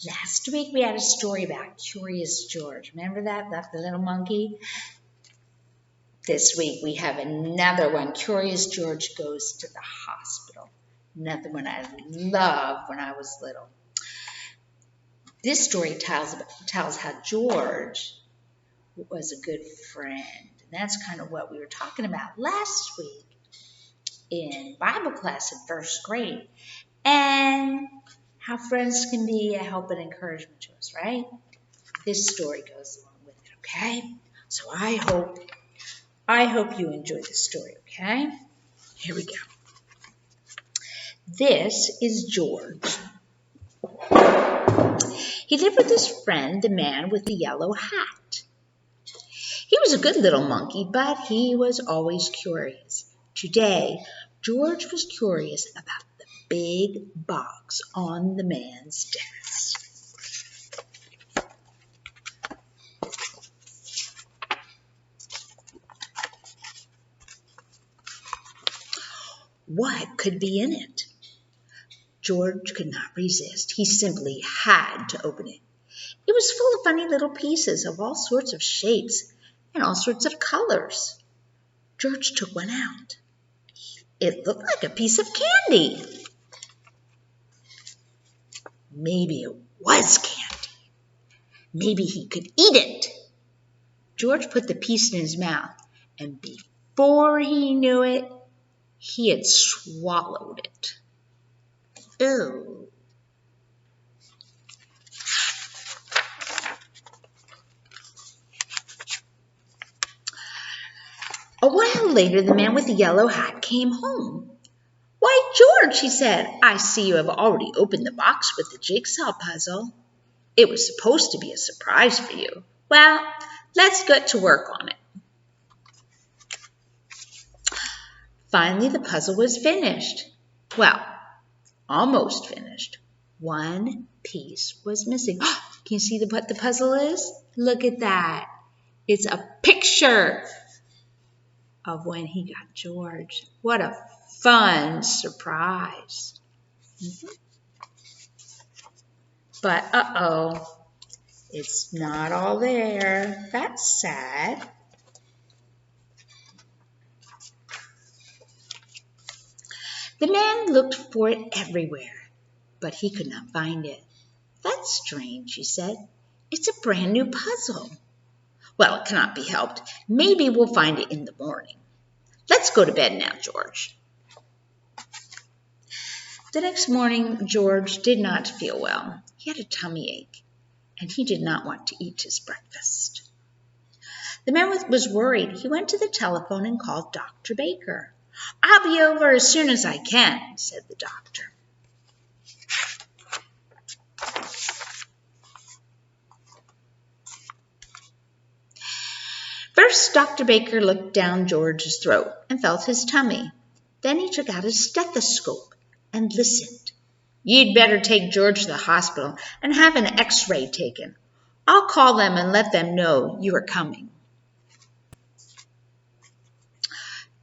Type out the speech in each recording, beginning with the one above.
Last week we had a story about Curious George. Remember that? The little monkey? This week we have another one. Curious George goes to the hospital. Another one I loved when I was little. This story tells how George was a good friend. And that's kind of what we were talking about last week in Bible class in first grade. And how friends can be a help and encouragement to us, right? This story goes along with it, okay? So I hope you enjoy the story, okay? Here we go. This is George. He lived with his friend, the man with the yellow hat. He was a good little monkey, but he was always curious. Today, George was curious about the big box on the man's desk. What could be in it? George could not resist. He simply had to open it. It was full of funny little pieces of all sorts of shapes and all sorts of colors. George took one out. It looked like a piece of candy. Maybe it was candy. Maybe he could eat it. George put the piece in his mouth, and before he knew it, he had swallowed it. Ew. A while later, the man with the yellow hat came home. "Why, George," he said, "I see you have already opened the box with the jigsaw puzzle. It was supposed to be a surprise for you. Well, let's get to work on it." Finally, the puzzle was finished. Well, almost finished. One piece was missing. Can you see what the puzzle is? Look at that. It's a picture of when he got George. What a fun surprise. But it's not all there. That's sad. The man looked for it everywhere, but he could not find it. "That's strange," he said. "It's a brand new puzzle." "Well, it cannot be helped. Maybe we'll find it in the morning. Let's go to bed now, George." The next morning, George did not feel well. He had a tummy ache, and he did not want to eat his breakfast. The man was worried. He went to the telephone and called Dr. Baker. "I'll be over as soon as I can," said the doctor. First, Dr. Baker looked down George's throat and felt his tummy. Then he took out his stethoscope and listened. "You'd better take George to the hospital and have an X-ray taken. I'll call them and let them know you are coming."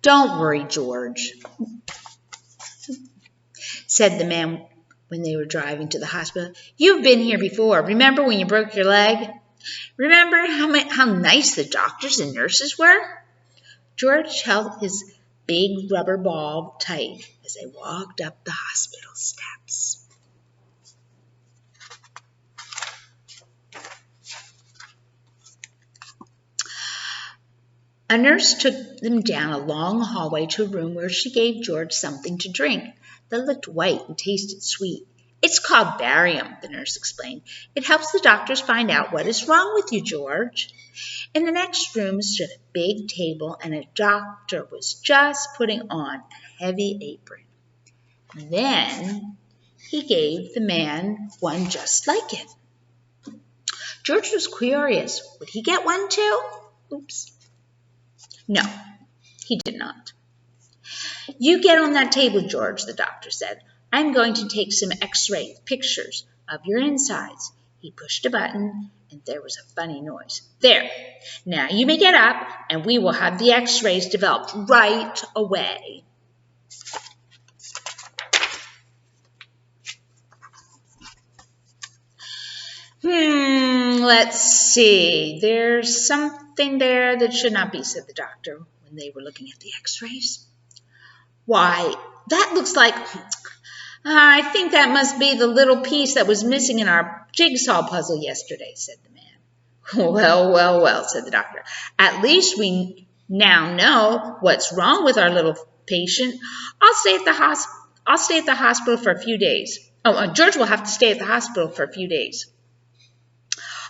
"Don't worry, George," said the man when they were driving to the hospital. "You've been here before. Remember when you broke your leg? Remember how nice the doctors and nurses were?" George held his big rubber ball tight as they walked up the hospital steps. A nurse took them down a long hallway to a room where she gave George something to drink that looked white and tasted sweet. "It's called barium," the nurse explained. "It helps the doctors find out what is wrong with you, George." In the next room stood a big table, and a doctor was just putting on a heavy apron. Then he gave the man one just like it. George was curious. Would he get one too? Oops. No, he did not. "You get on that table, George," the doctor said. "I'm going to take some X-ray pictures of your insides." He pushed a button, and there was a funny noise. "There. Now you may get up, and we will have the X-rays developed right away." Let's see. There's something there that should not be, said the doctor when they were looking at the x-rays. Why, that looks like... I think that must be the little piece that was missing in our jigsaw puzzle yesterday, said the man. Well, well, well, said the doctor. At least we now know what's wrong with our little patient. I'll stay at the hospital for a few days. George will have to stay at the hospital for a few days.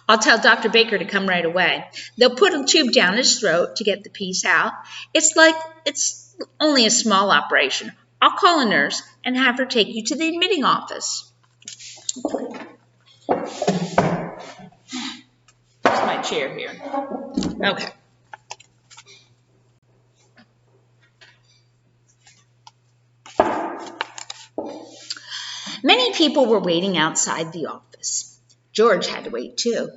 I'll tell Dr. Baker to come right away. They'll put a tube down his throat to get the piece out. It's only a small operation. I'll call a nurse and have her take you to the admitting office. There's my chair here. Okay. Many people were waiting outside the office. George had to wait too.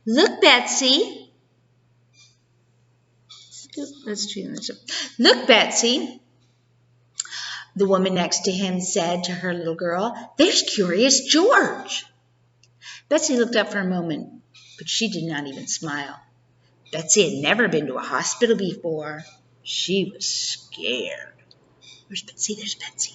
Look, Betsy. Look, Betsy. The woman next to him said to her little girl, there's Curious George. Betsy looked up for a moment, but she did not even smile. Betsy had never been to a hospital before. She was scared. Where's Betsy? There's Betsy.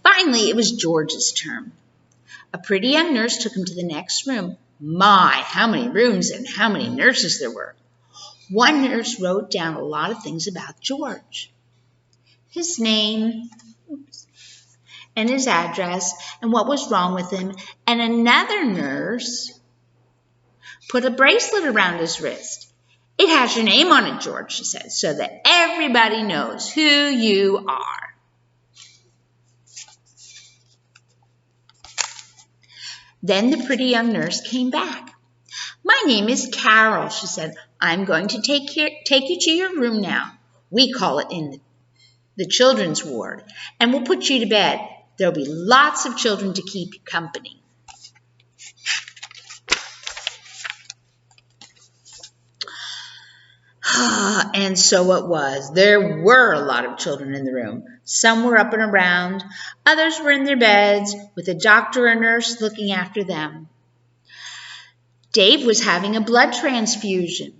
Finally, it was George's turn. A pretty young nurse took him to the next room. My, how many rooms and how many nurses there were. One nurse wrote down a lot of things about George. His name and his address and what was wrong with him. And another nurse put a bracelet around his wrist. It has your name on it, George, she said, so that everybody knows who you are. Then the pretty young nurse came back. My name is Carol, she said. I'm going to take you to your room now. We call it in the children's ward, and we'll put you to bed. There'll be lots of children to keep you company. And so it was. There were a lot of children in the room. Some were up and around. Others were in their beds with a doctor or nurse looking after them. Dave was having a blood transfusion.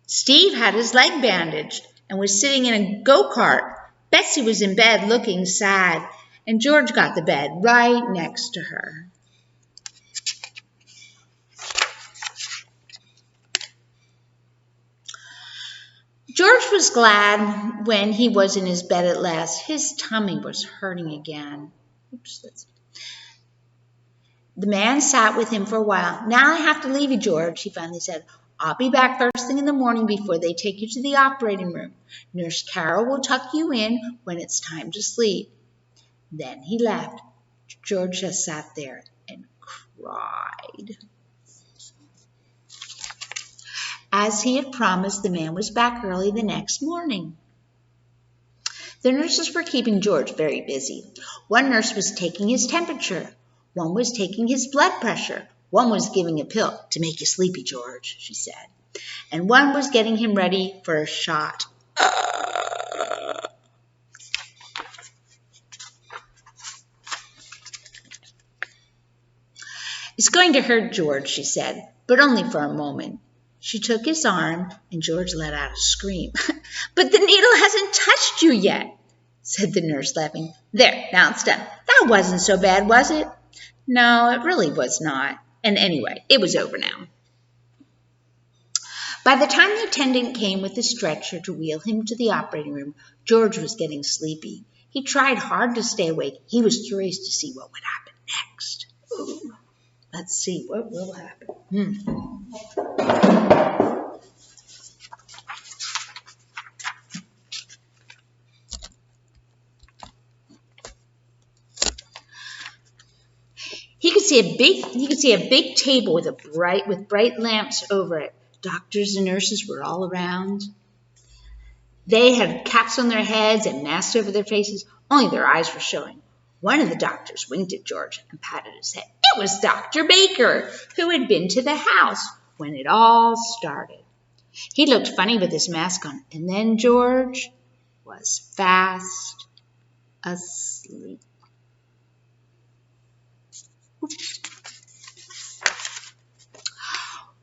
Steve had his leg bandaged and was sitting in a go-kart. Betsy was in bed looking sad, and George got the bed right next to her. George was glad when he was in his bed at last. His tummy was hurting again. The man sat with him for a while. Now I have to leave you, George, he finally said. I'll be back first thing in the morning before they take you to the operating room. Nurse Carol will tuck you in when it's time to sleep. Then he left. George just sat there and cried. As he had promised, the man was back early the next morning. The nurses were keeping George very busy. One nurse was taking his temperature. One was taking his blood pressure. One was giving a pill to make you sleepy, George, she said. And one was getting him ready for a shot. It's going to hurt, George, she said, but only for a moment. She took his arm, and George let out a scream. But the needle hasn't touched you yet, said the nurse, laughing. There, now it's done. That wasn't so bad, was it? No, it really was not. And anyway, it was over now. By the time the attendant came with the stretcher to wheel him to the operating room, George was getting sleepy. He tried hard to stay awake. He was curious to see what would happen next. Ooh. Let's see, what will happen? He could see a big table with bright lamps over it. Doctors and nurses were all around. They had caps on their heads and masks over their faces. Only their eyes were showing. One of the doctors winked at George and patted his head. It was Dr. Baker, who had been to the house when it all started. He looked funny with his mask on, and then George was fast asleep.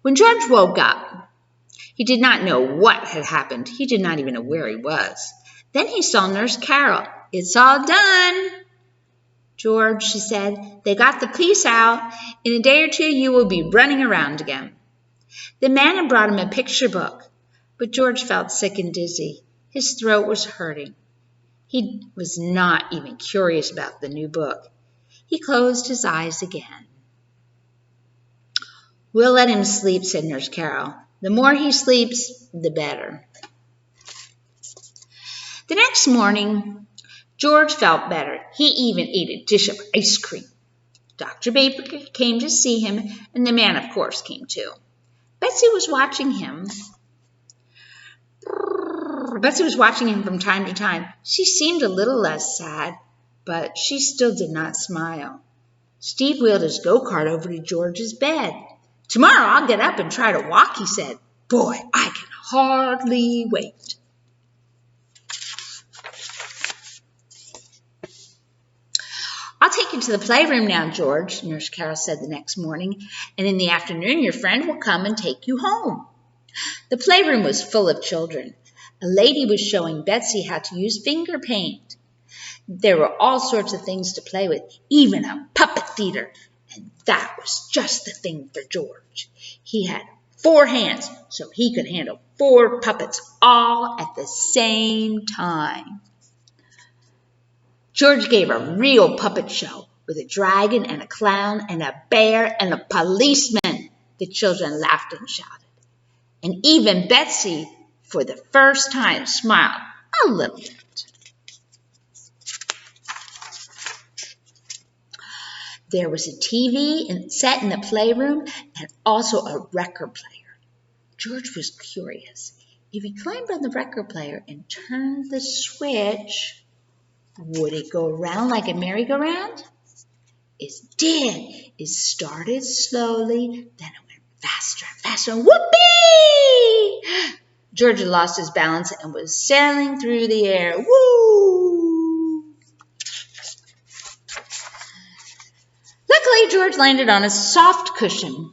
When George woke up, he did not know what had happened. He did not even know where he was. Then he saw Nurse Carol. "It's all done, George," she said. "They got the police out. In a day or two, you will be running around again." The man had brought him a picture book, but George felt sick and dizzy. His throat was hurting. He was not even curious about the new book. He closed his eyes again. "We'll let him sleep," said Nurse Carol. "The more he sleeps, the better." The next morning, George felt better. He even ate a dish of ice cream. Dr. Baker came to see him, and the man, of course, came too. Betsy was watching him from time to time. She seemed a little less sad, but she still did not smile. Steve wheeled his go-kart over to George's bed. "Tomorrow I'll get up and try to walk," he said. "Boy, I can hardly wait." "I'll take you to the playroom now, George," Nurse Carol said the next morning, "and in the afternoon your friend will come and take you home." The playroom was full of children. A lady was showing Betsy how to use finger paint. There were all sorts of things to play with, even a puppet theater, and that was just the thing for George. He had 4 hands, so he could handle 4 puppets all at the same time. George gave a real puppet show with a dragon and a clown and a bear and a policeman. The children laughed and shouted. And even Betsy, for the first time, smiled a little bit. There was a TV set in the playroom and also a record player. George was curious. If he climbed on the record player and turned the switch, would it go around like a merry-go-round? It did. It started slowly, then it went faster and faster. Whoopee! George had lost his balance and was sailing through the air. Woo! Luckily, George landed on a soft cushion.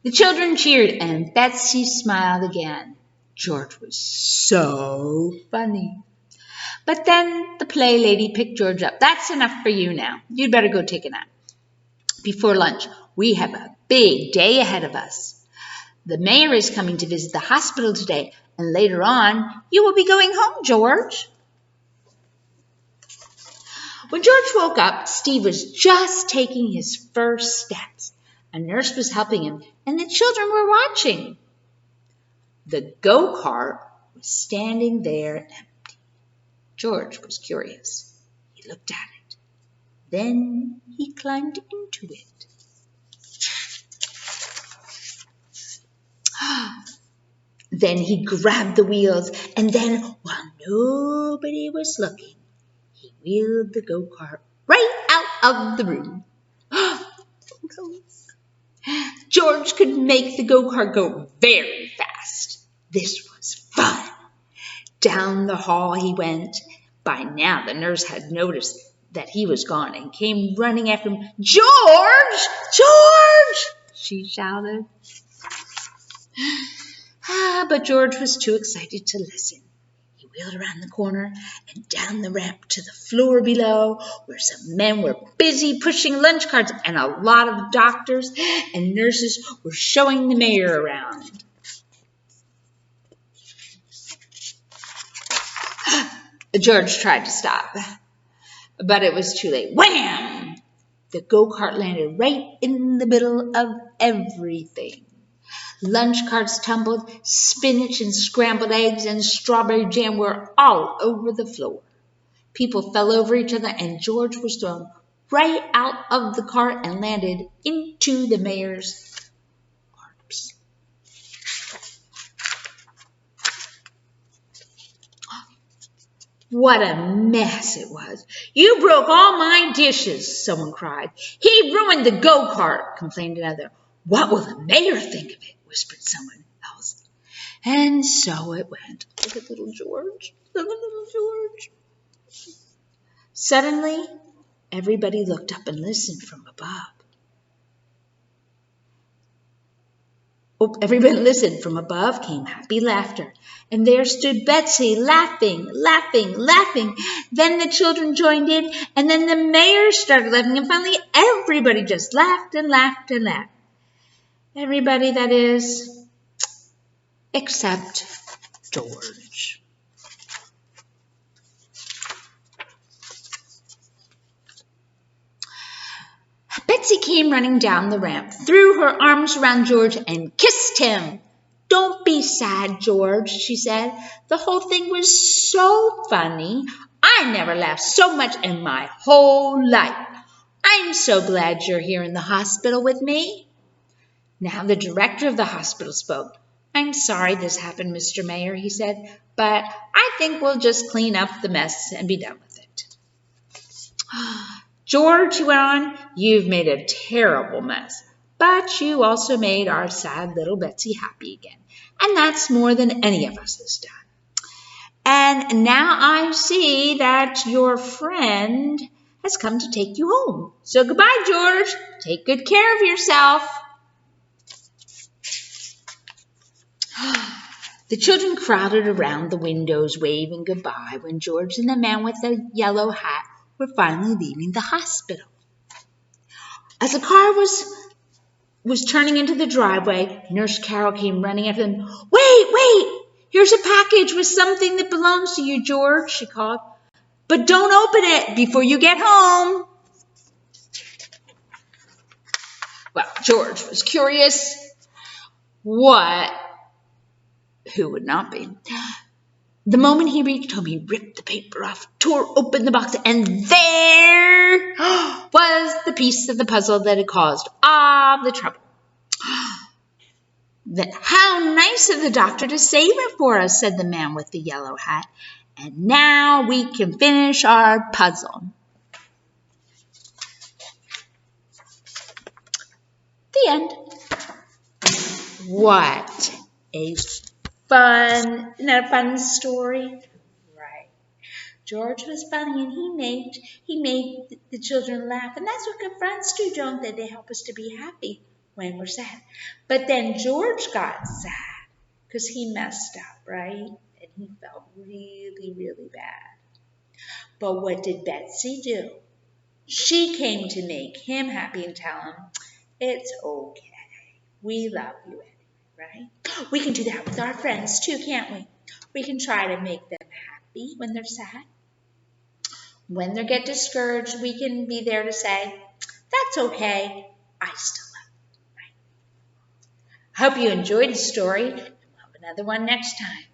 The children cheered, and Betsy smiled again. George was so funny. But then the play lady picked George up. "That's enough for you now. You'd better go take a nap. Before lunch, we have a big day ahead of us. The mayor is coming to visit the hospital today, and later on, you will be going home, George." When George woke up, Steve was just taking his first steps. A nurse was helping him, and the children were watching. The go-kart was standing there empty. George was curious. He looked at it. Then he climbed into it. Then he grabbed the wheels, and then, while nobody was looking, he wheeled the go-kart right out of the room. George could make the go-kart go very fast. This was fun. Down the hall he went. By now the nurse had noticed that he was gone and came running after him. "George! George!" she shouted. But George was too excited to listen. He wheeled around the corner and down the ramp to the floor below, where some men were busy pushing lunch carts and a lot of doctors and nurses were showing the mayor around. George tried to stop, but it was too late. Wham! The go-kart landed right in the middle of everything. Lunch carts tumbled, spinach and scrambled eggs and strawberry jam were all over the floor. People fell over each other, and George was thrown right out of the cart and landed into the mayor's arms. What a mess it was. "You broke all my dishes," someone cried. "He ruined the go-kart," complained another. "What will the mayor think of it?" whispered someone. else. And so it went. Look at little George. Look at little George. Suddenly, everybody looked up and listened from above. Everybody listened. From above came happy laughter. And there stood Betsy, laughing, laughing, laughing. Then the children joined in, and then the mayor started laughing. And finally, everybody just laughed and laughed and laughed. Everybody, that is, except George. Betsy came running down the ramp, threw her arms around George, and kissed him. "Don't be sad, George," she said. "The whole thing was so funny. I never laughed so much in my whole life. I'm so glad you're here in the hospital with me." Now the director of the hospital spoke. "I'm sorry this happened, Mr. Mayor," he said, "but I think we'll just clean up the mess and be done with it." "George," he went on, "you've made a terrible mess, but you also made our sad little Betsy happy again, and that's more than any of us has done. And now I see that your friend has come to take you home. So goodbye, George. Take good care of yourself." The children crowded around the windows, waving goodbye when George and the man with the yellow hat were finally leaving the hospital. As the car was turning into the driveway, Nurse Carol came running after them. Wait! Here's a package with something that belongs to you, George," she called. "But don't open it before you get home." Well, George was curious. Who would not be? The moment he reached home, he ripped the paper off, tore open the box, and there was the piece of the puzzle that had caused all the trouble. "How nice of the doctor to save it for us," said the man with the yellow hat. "And now we can finish our puzzle." The end. What a isn't that a fun story? Right. George was funny, and he made the children laugh, and that's what good friends do, don't they? They help us to be happy when we're sad. But then George got sad because he messed up, right? And he felt really, really bad. But what did Betsy do? She came to make him happy and tell him, "It's okay. We love you anyway," right? We can do that with our friends too, can't we? We can try to make them happy when they're sad. When they get discouraged, we can be there to say, "That's okay. I still love you." Right? I hope you enjoyed the story, and we'll have another one next time.